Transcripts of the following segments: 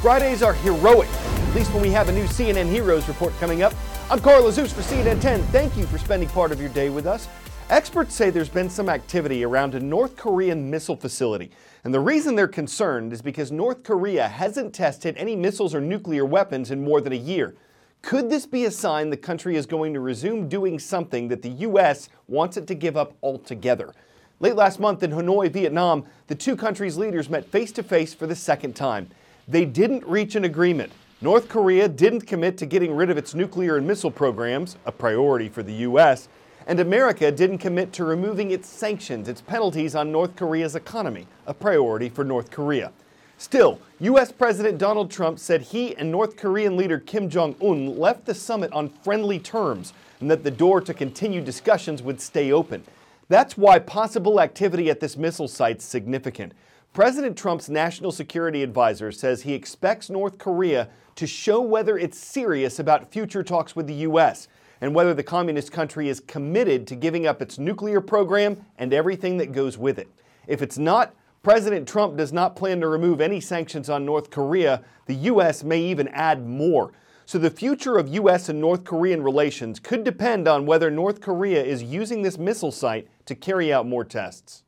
Fridays are heroic, at least when we have a new CNN Heroes report coming up. I'm Carl Azuz for CNN 10. Thank you for spending part of your day with us. Experts say there's been some activity around a North Korean missile facility. And the reason they're concerned is because North Korea hasn't tested any missiles or nuclear weapons in more than a year. Could this be a sign the country is going to resume doing something that the U.S. wants it to give up altogether? Late last month in Hanoi, Vietnam, the two countries' leaders met face-to-face for the second time. They didn't reach an agreement. North Korea didn't commit to getting rid of its nuclear and missile programs, a priority for the U.S., and America didn't commit to removing its sanctions, its penalties on North Korea's economy, a priority for North Korea. Still, U.S. President Donald Trump said he and North Korean leader Kim Jong-un left the summit on friendly terms and that the door to continued discussions would stay open. That's why possible activity at this missile site is significant. President Trump's national security advisor says he expects North Korea to show whether it's serious about future talks with the U.S. and whether the communist country is committed to giving up its nuclear program and everything that goes with it. If it's not, President Trump does not plan to remove any sanctions on North Korea. The U.S. may even add more. So the future of U.S. and North Korean relations could depend on whether North Korea is using this missile site to carry out more tests.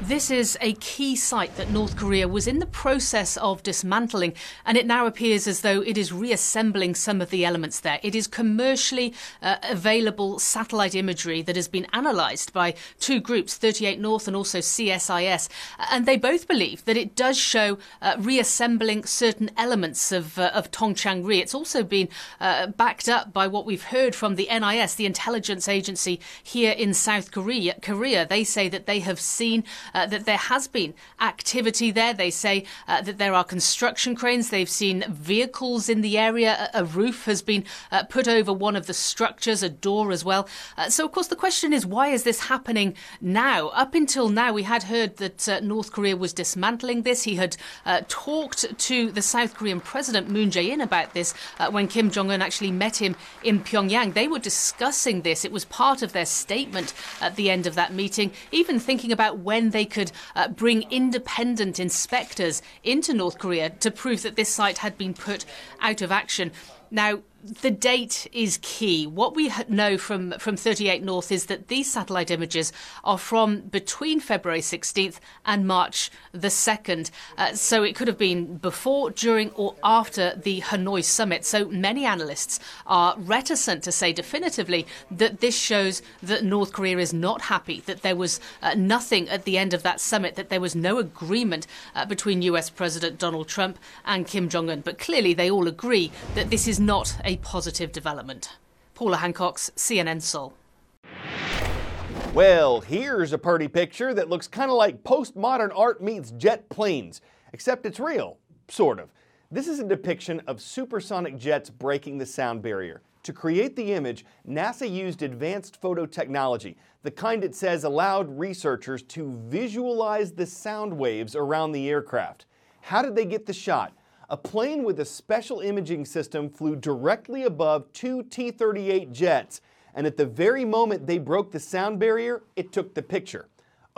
This is a key site that North Korea was in the process of dismantling, and it now appears as though it is reassembling some of the elements there. It is commercially available satellite imagery that has been analysed by two groups, 38 North and also CSIS, and they both believe that it does show reassembling certain elements of Tongchang-ri. It's also been backed up by what we've heard from the NIS, the intelligence agency here in South Korea. They say that they have seen that there has been activity there. They say that there are construction cranes. They've seen vehicles in the area. A roof has been put over one of the structures, a door as well. So, of course, the question is, why is this happening now? Up until now, we had heard that North Korea was dismantling this. He had talked to the South Korean President Moon Jae-in about this when Kim Jong-un actually met him in Pyongyang. They were discussing this. It was part of their statement at the end of that meeting, even thinking about when they could bring independent inspectors into North Korea to prove that this site had been put out of action. Now, the date is key. What we know from 38 North is that these satellite images are from between February 16th and March the 2nd. So it could have been before, during or after the Hanoi summit. So many analysts are reticent to say definitively that this shows that North Korea is not happy, that there was nothing at the end of that summit, that there was no agreement between US President Donald Trump and Kim Jong-un. But clearly they all agree that this is not a positive development. Paula Hancock's CNN Seoul. Well, here's a pretty picture that looks kind of like postmodern art meets jet planes, except it's real, sort of. This is a depiction of supersonic jets breaking the sound barrier. To create the image, NASA used advanced photo technology, the kind it says allowed researchers to visualize the sound waves around the aircraft. How did they get the shot? A plane with a special imaging system flew directly above two T-38 jets, and at the very moment they broke the sound barrier, it took the picture.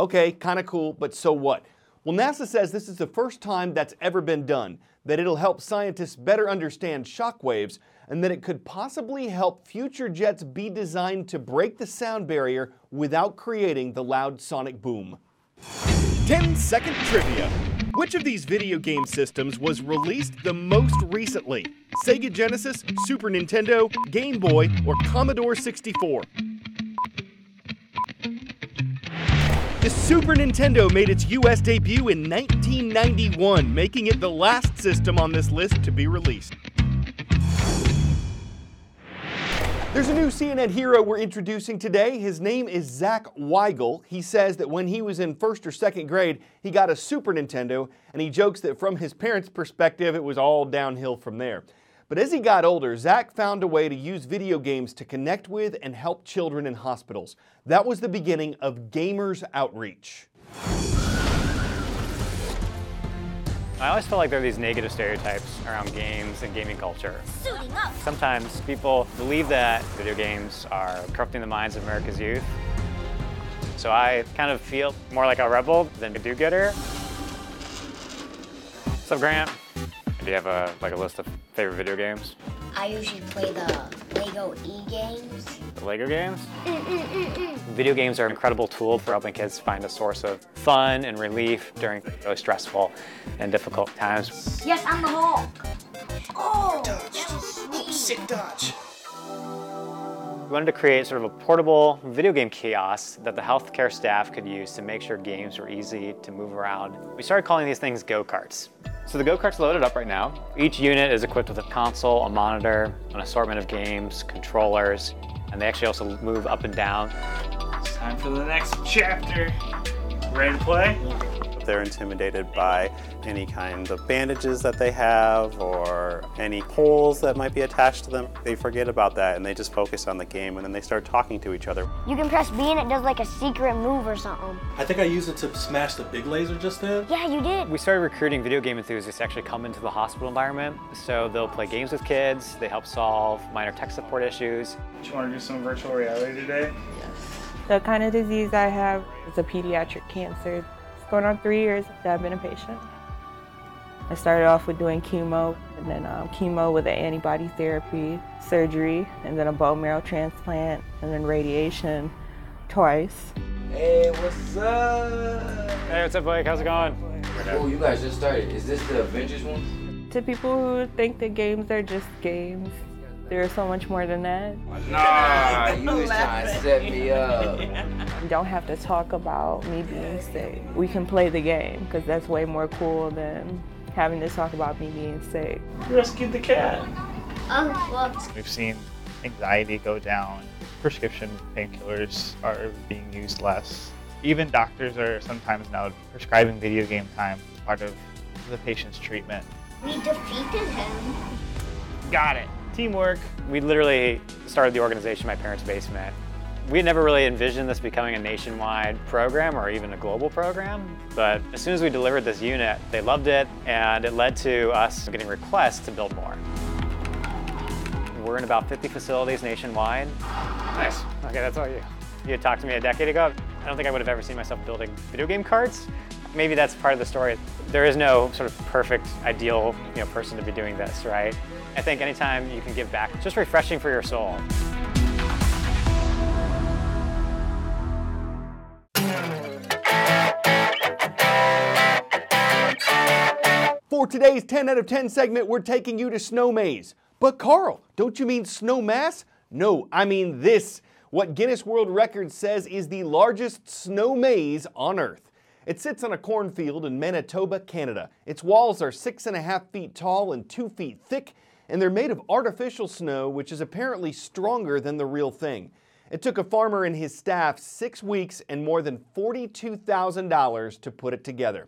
Okay, kind of cool, but so what? Well, NASA says this is the first time that's ever been done, that it'll help scientists better understand shock waves, and that it could possibly help future jets be designed to break the sound barrier without creating the loud sonic boom. 10-second trivia. Which of these video game systems was released the most recently? Sega Genesis, Super Nintendo, Game Boy, or Commodore 64? The Super Nintendo made its US debut in 1991, making it the last system on this list to be released. There's a new CNN hero we're introducing today. His name is Zach Weigel. He says that when he was in first or second grade, he got a Super Nintendo, and he jokes that from his parents' perspective, it was all downhill from there. But as he got older, Zach found a way to use video games to connect with and help children in hospitals. That was the beginning of Gamers Outreach. I always feel like there are these negative stereotypes around games and gaming culture. Sometimes people believe that video games are corrupting the minds of America's youth. So I kind of feel more like a rebel than a do-gooder. What's up, Grant? Do you have a list of favorite video games? I usually play the Lego E-games. The Lego games? Video games are an incredible tool for helping kids find a source of fun and relief during really stressful and difficult times. Yes, I'm the Hulk. Oh, Sick dodge. We wanted to create sort of a portable video game kiosk that the healthcare staff could use to make sure games were easy to move around. We started calling these things go-karts. So the go-kart's loaded up right now. Each unit is equipped with a console, a monitor, an assortment of games, controllers, and they actually also move up and down. It's time for the next chapter. Ready to play? They're intimidated by any kind of bandages that they have or any poles that might be attached to them. They forget about that and they just focus on the game, and then they start talking to each other. You can press B and it does like a secret move or something. I think I used it to smash the big laser just then. Yeah, you did. We started recruiting video game enthusiasts to actually come into the hospital environment. So they'll play games with kids, they help solve minor tech support issues. Do you want to do some virtual reality today? The kind of disease I have is a pediatric cancer. It's going on 3 years that I've been a patient. I started off with doing chemo, and then chemo with an antibody therapy, surgery, and then a bone marrow transplant, and then radiation twice. Hey, what's up? Hey, what's up, Blake? How's it going? Oh, you guys just started. Is this the Avengers one? To people who think that games are just games, there's so much more than that. Nah, you was trying to set me up. You don't have to talk about me being sick. We can play the game, because that's way more cool than having to talk about me being sick. You rescued the cat. Oh, well. We've seen anxiety go down. Prescription painkillers are being used less. Even doctors are sometimes now prescribing video game time as part of the patient's treatment. We defeated him. Got it. Teamwork. We literally started the organization in my parents' basement. We had never really envisioned this becoming a nationwide program or even a global program, but as soon as we delivered this unit, they loved it, and it led to us getting requests to build more. We're in about 50 facilities nationwide. Nice. Okay, that's all you. You had talked to me a decade ago. I don't think I would have ever seen myself building video game carts. Maybe that's part of the story. There is no sort of perfect, ideal, person to be doing this, right? I think anytime you can give back, it's just refreshing for your soul. For today's 10 out of 10 segment, we're taking you to Snow Maze. But Carl, don't you mean Snow Mass? No, I mean this. What Guinness World Records says is the largest snow maze on Earth. It sits on a cornfield in Manitoba, Canada. Its walls are 6.5 feet tall and 2 feet thick, and they're made of artificial snow, which is apparently stronger than the real thing. It took a farmer and his staff 6 weeks and more than $42,000 to put it together.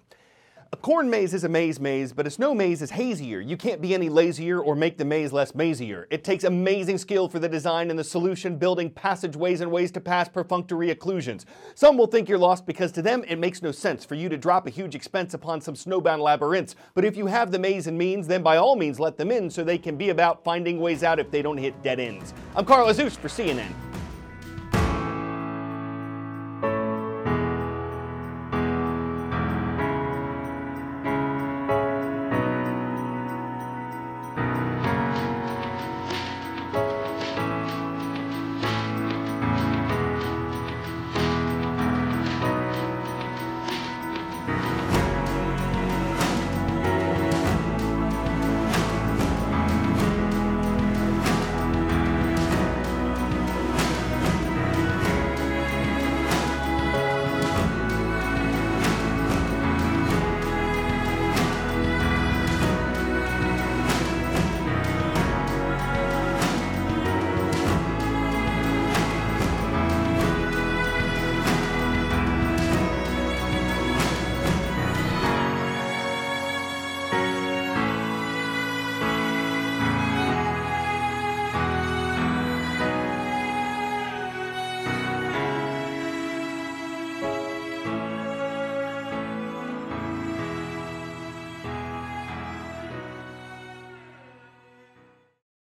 A corn maze is a maze, but a snow maze is hazier. You can't be any lazier or make the maze less mazier. It takes amazing skill for the design and the solution, building passageways and ways to pass perfunctory occlusions. Some will think you're lost because to them it makes no sense for you to drop a huge expense upon some snowbound labyrinths. But if you have the maze and means, then by all means let them in so they can be about finding ways out if they don't hit dead ends. I'm Carl Azus for CNN.